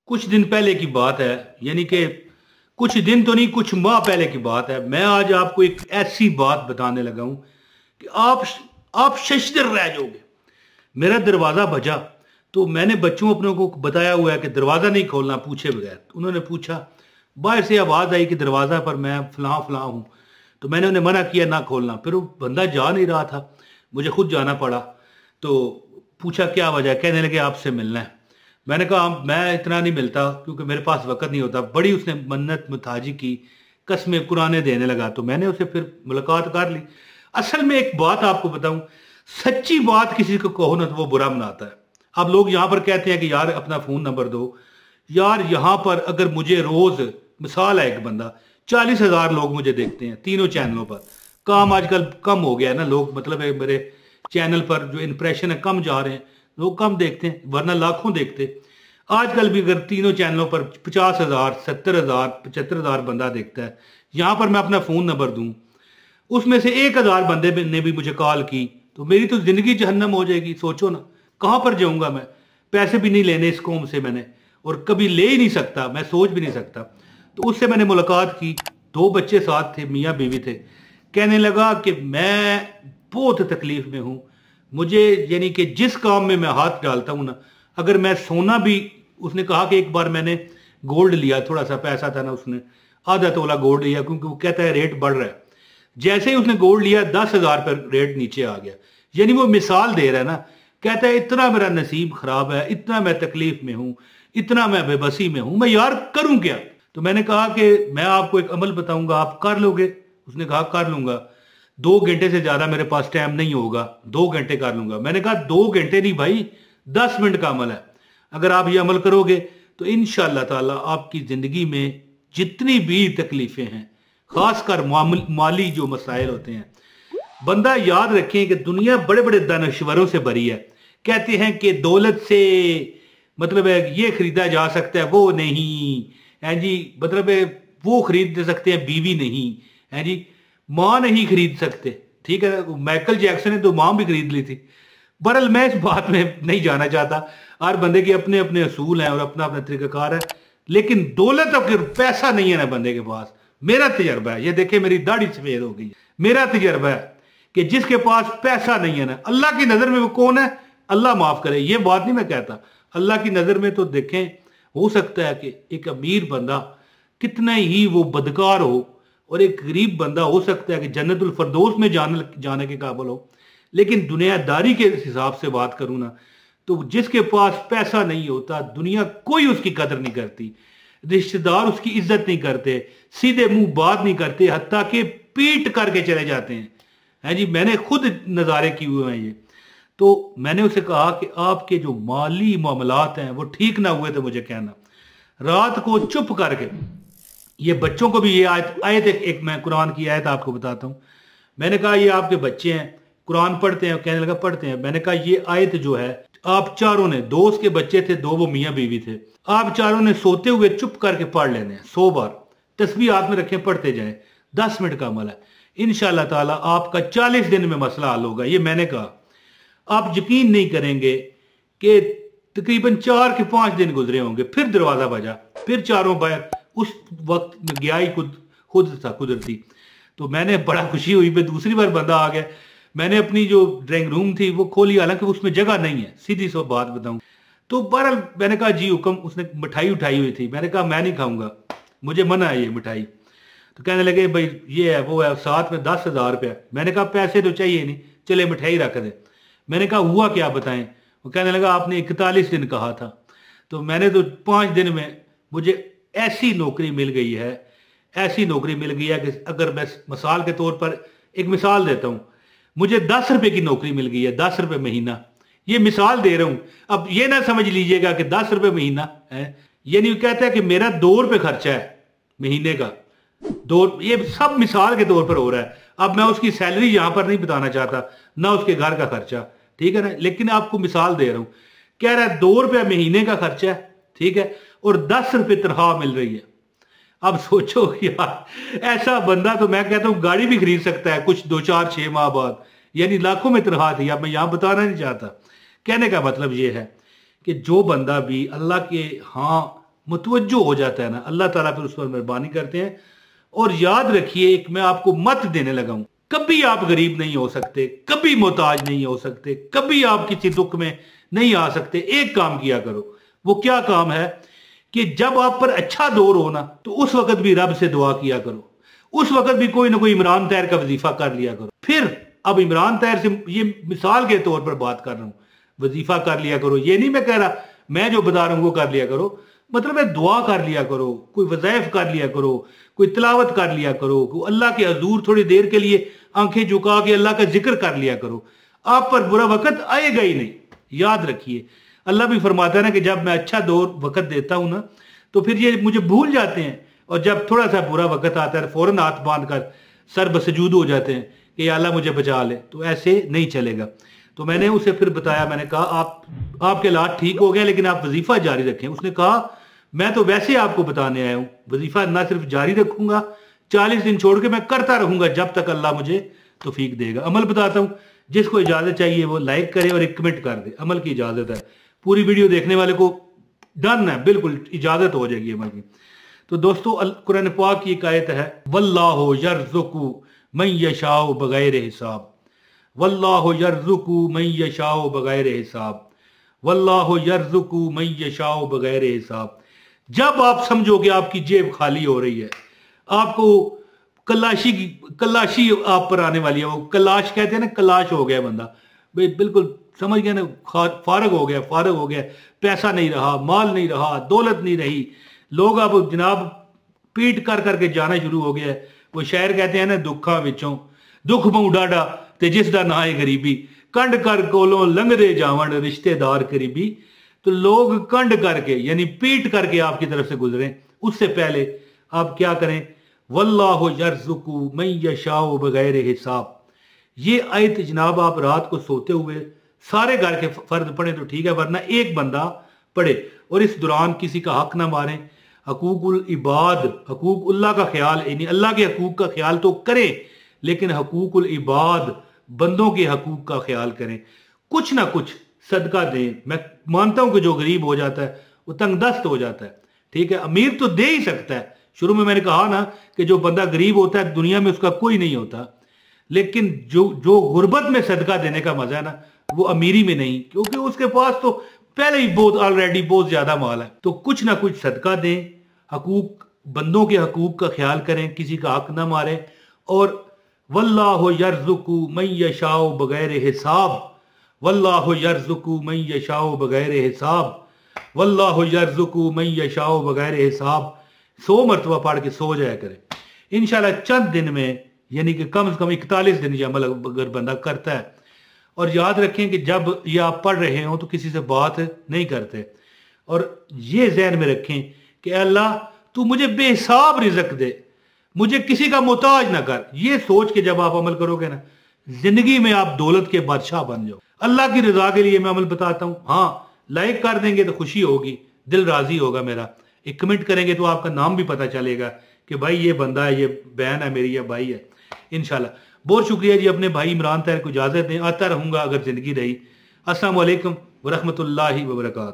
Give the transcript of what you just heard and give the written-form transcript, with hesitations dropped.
कुछ दिन पहले की बात है, यानी कि कुछ दिन तो नहीं, कुछ माह पहले की बात है। मैं आज आपको एक ऐसी बात बताने लगा हूं कि आप शशदर रह जाओगे। मेरा दरवाजा बजा तो मैंने बच्चों अपनों को बताया हुआ है कि दरवाजा नहीं खोलना पूछे बगैर। उन्होंने पूछा, बाहर से आवाज आई कि दरवाजा पर मैं फलां फलां हूं, तो मैंने उन्हें मना किया ना खोलना। फिर वो बंदा जा नहीं रहा था, मुझे खुद जाना पड़ा। तो पूछा क्या वजह है, कहने लगे आपसे मिलना है। मैंने कहा मैं इतना नहीं मिलता क्योंकि मेरे पास वक्त नहीं होता। बड़ी उसने मन्नत मुताजी की, कस्में कुराने देने लगा, तो मैंने उसे फिर मुलाकात कर ली। असल में एक बात आपको बताऊं, सच्ची बात किसी को कहो ना तो वो बुरा मनाता है। अब लोग यहां पर कहते हैं कि यार अपना फोन नंबर दो। यार यहां पर अगर मुझे रोज, मिसाल है एक बंदा, 40,000 लोग मुझे देखते हैं तीनों चैनलों पर। काम आजकल कम हो गया है ना, लोग मतलब है मेरे चैनल पर जो इंप्रेशन है कम जा रहे हैं, लोग कम देखते हैं, वरना लाखों देखते। आजकल भी अगर तीनों चैनलों पर 50,000, 70,000, 75,000 बंदा देखता है, यहां पर मैं अपना फोन नंबर दूं, उसमें से 1,000 बंदे ने भी मुझे कॉल की तो मेरी तो जिंदगी जहन्नम हो जाएगी। सोचो ना कहां पर जाऊंगा मैं। पैसे भी नहीं लेने इस कौम से मैंने, और कभी ले ही नहीं सकता, मैं सोच भी नहीं सकता। तो उससे मैंने मुलाकात की, 2 बच्चे साथ थे, मियाँ बीवी थे। कहने लगा कि मैं बहुत तकलीफ में हूं, मुझे यानी कि जिस काम में मैं हाथ डालता हूं ना, अगर मैं सोना भी, उसने कहा कि एक बार मैंने गोल्ड लिया, थोड़ा सा पैसा था ना, उसने आधा तोला गोल्ड लिया क्योंकि वो कहता है रेट बढ़ रहा है। जैसे ही उसने गोल्ड लिया 10,000 पर रेट नीचे आ गया। यानी वो मिसाल दे रहा है ना, कहता है इतना मेरा नसीब खराब है, इतना मैं तकलीफ में हूं, इतना मैं बेबसी में हूं, मैं यार करूं क्या। तो मैंने कहा कि मैं आपको एक अमल बताऊंगा, आप कर लोगे। उसने कहा कर लूंगा, 2 घंटे से ज्यादा मेरे पास टाइम नहीं होगा, 2 घंटे कर लूंगा। मैंने कहा 2 घंटे नहीं भाई, 10 मिनट का अमल है। अगर आप ये अमल करोगे तो इंशाअल्लाह ताला आपकी जिंदगी में जितनी भी तकलीफें हैं, खासकर माली जो मसाइल होते हैं, बंदा याद रखें कि दुनिया बड़े बड़े दानश्वरों से भरी है। कहते हैं कि दौलत से मतलब है ये खरीदा जा सकता है, वो नहीं है जी, मतलब है वो खरीद सकते हैं, बीवी नहीं है जी, मां नहीं खरीद सकते। ठीक है, माइकल जैक्सन ने तो मां भी खरीद ली थी। बहरहाल मैं इस बात में नहीं जाना चाहता, हर बंदे के अपने अपने असूल हैं और अपना अपना तरीकाकार है। लेकिन दौलत अगर पैसा नहीं है ना बंदे के पास, मेरा तजर्बा है, ये देखे मेरी दाढ़ी सफेद हो गई, मेरा तजर्बा है कि जिसके पास पैसा नहीं है ना, अल्लाह की नजर में वो कौन है, अल्लाह माफ करे, ये बात नहीं मैं कहता, अल्लाह की नजर में तो देखें, हो सकता है कि एक अमीर बंदा कितना ही वो बदकार हो और एक गरीब बंदा हो सकता है कि जन्नतुल फरदौस में जाने के काबिल हो। लेकिन दुनियादारी के हिसाब से बात करूं ना, तो जिसके पास पैसा नहीं होता दुनिया कोई उसकी कदर नहीं करती, रिश्तेदार उसकी इज्जत नहीं करते, सीधे मुंह बात नहीं करते, हत्ता के पीट करके चले जाते हैं। है जी, मैंने खुद नज़ारे किए हुए हैं ये। तो मैंने उसे कहा कि आपके जो माली मामलात हैं वो ठीक ना हुए तो मुझे कहना। रात को चुप करके, ये बच्चों को भी ये आयत एक मैं कुरान की आयत आपको बताता हूँ। मैंने कहा ये आपके बच्चे हैं, कुरान पढ़ते हैं, कहने लगा पढ़ते हैं। मैंने कहा ये आयत जो है, आप चारों ने, 2 उसके बच्चे थे, 2 वो मियाँ बीवी थे, आप चारों ने सोते हुए चुप करके पढ़ लेने हैं 100 बार, तस्बीह हाथ में रखें, पढ़ते जाएं। 10 मिनट का अमल है, इंशाअल्लाह ताला आपका 40 दिन में मसला हल होगा, ये मैंने कहा। आप यकीन नहीं करेंगे कि तकरीबन 4 के 5 दिन गुजरे होंगे, फिर दरवाजा बजा, फिर चारों बार, उस वक्त में गया ही खुद था कुदरती। तो मैंने बड़ा खुशी हुई, पे दूसरी बार बंदा आ गया। मैंने अपनी जो ड्राइंग रूम थी वो खोली, हालांकि उसमें जगह नहीं है, सीधी सी बात बताऊं। तो बहरहाल मैंने कहा जी हुक्म। उसने मिठाई उठाई हुई थी, मैंने कहा मैं नहीं खाऊंगा, मुझे मना है ये मिठाई। तो कहने लगे भाई ये है वो है, साथ में 10,000 रुपया। मैंने कहा पैसे तो चाहिए नहीं, चले मिठाई रख दे। मैंने कहा हुआ क्या बताएं। वो कहने लगा आपने 41 दिन कहा था। तो मैंने तो 5 दिन में मुझे ऐसी नौकरी मिल गई है, ऐसी नौकरी मिल गई है कि अगर मैं मिसाल के तौर पर एक मिसाल देता हूं, मुझे 10 रुपए की नौकरी मिल गई है, 10 रुपए महीना। ये मिसाल दे रहा हूं, अब ये ना समझ लीजिएगा कि 10 रुपए महीना है, ये नहीं कहता है कि मेरा 2 रुपए खर्चा है महीने का, 2, ये सब मिसाल के तौर पर हो रहा है। अब मैं उसकी सैलरी यहां पर नहीं बताना चाहता, ना उसके घर का खर्चा, ठीक है ना, लेकिन आपको मिसाल दे रहा हूं। कह रहा है 2 रुपया महीने का खर्चा है, ठीक है, और 10 रुपए तनख्वाह मिल रही है। अब सोचो यार, ऐसा बंदा तो मैं कहता हूं गाड़ी भी खरीद सकता है कुछ 2, 4, 6 माह बाद, यानी लाखों में तनख्वाह थी। अब मैं यहां बताना नहीं चाहता, कहने का मतलब यह है कि जो बंदा भी अल्लाह के हाँ मुतवज्जो हो जाता है ना, अल्लाह ताला फिर उस पर मेहरबानी करते हैं। और याद रखिए, एक मैं आपको मत देने लगा हूं, कभी आप गरीब नहीं हो सकते, कभी मोहताज नहीं हो सकते, कभी आप किसी दुख में नहीं आ सकते। एक काम किया करो, वो क्या काम है कि जब आप पर अच्छा दौर हो ना, तो उस वक्त भी रब से दुआ किया करो, उस वक्त भी कोई ना कोई इमरान तैर का वजीफा कर लिया करो। फिर अब इमरान तैर से ये मिसाल के तौर पर बात कर रहा हूं, वजीफा कर लिया करो, ये नहीं मैं कह रहा मैं जो बता रहा हूं वो कर लिया करो, मतलब है दुआ कर लिया करो, कोई वज़ाइफ कर लिया करो, कोई तिलावत कर लिया करो, कोई अल्लाह के हजूर थोड़ी देर के लिए आंखें झुका के अल्लाह का जिक्र कर लिया करो। आप पर बुरा वक्त आएगा ही नहीं, याद रखिए। अल्लाह भी फरमाता है ना कि जब मैं अच्छा दौर वक्त देता हूं ना, तो फिर ये मुझे भूल जाते हैं, और जब थोड़ा सा बुरा वक्त आता है फौरन हाथ बांध कर सर बसजूद हो जाते हैं कि अल्लाह मुझे बचा ले। तो ऐसे नहीं चलेगा। तो मैंने उसे फिर बताया, मैंने कहा आपके हालात ठीक हो गया, लेकिन आप वजीफा जारी रखें। उसने कहा मैं तो वैसे आपको बताने आया हूं, वजीफा ना सिर्फ जारी रखूंगा, 40 दिन छोड़ के मैं करता रहूंगा जब तक अल्लाह मुझे तौफीक देगा। अमल बताता हूं, जिसको इजाजत चाहिए वो लाइक करे और एक कमेंट कर दे, अमल की इजाजत है। पूरी वीडियो देखने वाले को डन है, बिल्कुल इजाजत हो जाएगी अमल की। तो दोस्तों, कुरान पाक की एक आयत है, वल्लाहु यर्ज़ुकु मन यशाउ बगैर हिसाब, वल्लाहु यर्ज़ुकु मन यशाउ बगैर हिसाब, वल्लाहु यर्ज़ुकु मन यशाउ बगैर हिसाब। जब आप समझो कि आपकी जेब खाली हो रही है, आपको कलाशी आप पर आने वाली है, वो कलाश कहते हैं ना, कलाश हो गया बंदा, भाई बिल्कुल समझ गया ना, फारग हो गया, पैसा नहीं रहा, माल नहीं रहा, दौलत नहीं रही, लोग अब जनाब पीट कर करके जाना शुरू हो गया। वो शायर कहते हैं ना, दुखा विचों दुख बहु डाडा ते जिसदा ना है गरीबी, कंड कर कोलों लंघदे जावन रिश्तेदार करीबी। तो लोग कंड करके यानी पीट करके आपकी तरफ से गुजरे, उससे पहले आप क्या करें, वल्लाहु यर्ज़ुकु मन यशाउ बगैर हिसाब। ये आयत जनाब आप रात को सोते हुए सारे घर के फर्द पढ़े तो ठीक है, वरना एक बंदा पढ़े, और इस दौरान किसी का हक ना मारें। हकूकुल इबाद, हकूकुल्लाह का ख्याल, यानी अल्लाह के हकूक का ख्याल तो करें, लेकिन हकूकुल इबाद, बंदों के हकूक का ख्याल करें। कुछ ना कुछ सदका दें। मैं मानता हूं कि जो गरीब हो जाता है वो तंगदस्त हो जाता है, ठीक है, अमीर तो दे ही सकता है। शुरू में मैंने कहा ना कि जो बंदा गरीब होता है दुनिया में उसका कोई नहीं होता, लेकिन जो गुर्बत में सदका देने का मजा है ना, वो अमीरी में नहीं, क्योंकि उसके पास तो पहले ही ऑलरेडी बहुत ज्यादा माल है। तो कुछ ना कुछ सदका दें, हकूक, बंदों के हकूक का ख्याल करें, किसी का हक ना मारें। और वल्लाहु यर्ज़ुकु मन यशाउ बगैर हिसाब, वल्लाहु यर्ज़ुकु मन यशाउ बगैर हिसाब, वल्लाहु यर्ज़ुकु मन यशाउ बगैर हिसाब 100 मरतबा पढ़ के सो जाया करें। इंशाल्लाह चंद दिन में, यानी कि कम से कम 41 दिन ये अमल अगर बंदा करता है। और याद रखें कि जब ये आप पढ़ रहे हो तो किसी से बात नहीं करते, और ये जहन में रखें कि अल्लाह तू मुझे बेहिसाब रिज़्क दे, मुझे किसी का मोहताज ना कर। ये सोच के जब आप अमल करोगे ना, जिंदगी में आप दौलत के बादशाह बन जाओ। अल्लाह की रजा के लिए मैं अमल बताता हूँ। हाँ, लाइक कर देंगे तो खुशी होगी, दिल राजी होगा मेरा। एक कमेंट करेंगे तो आपका नाम भी पता चलेगा कि भाई ये बंदा है, ये बहन है मेरी या भाई है। इंशाल्लाह बहुत शुक्रिया जी। अपने भाई इमरान तैर को इजाजत दें, आता रहूंगा अगर जिंदगी रही। अस्सलाम वालेकुम व रहमतुल्लाहि व बरकातहू।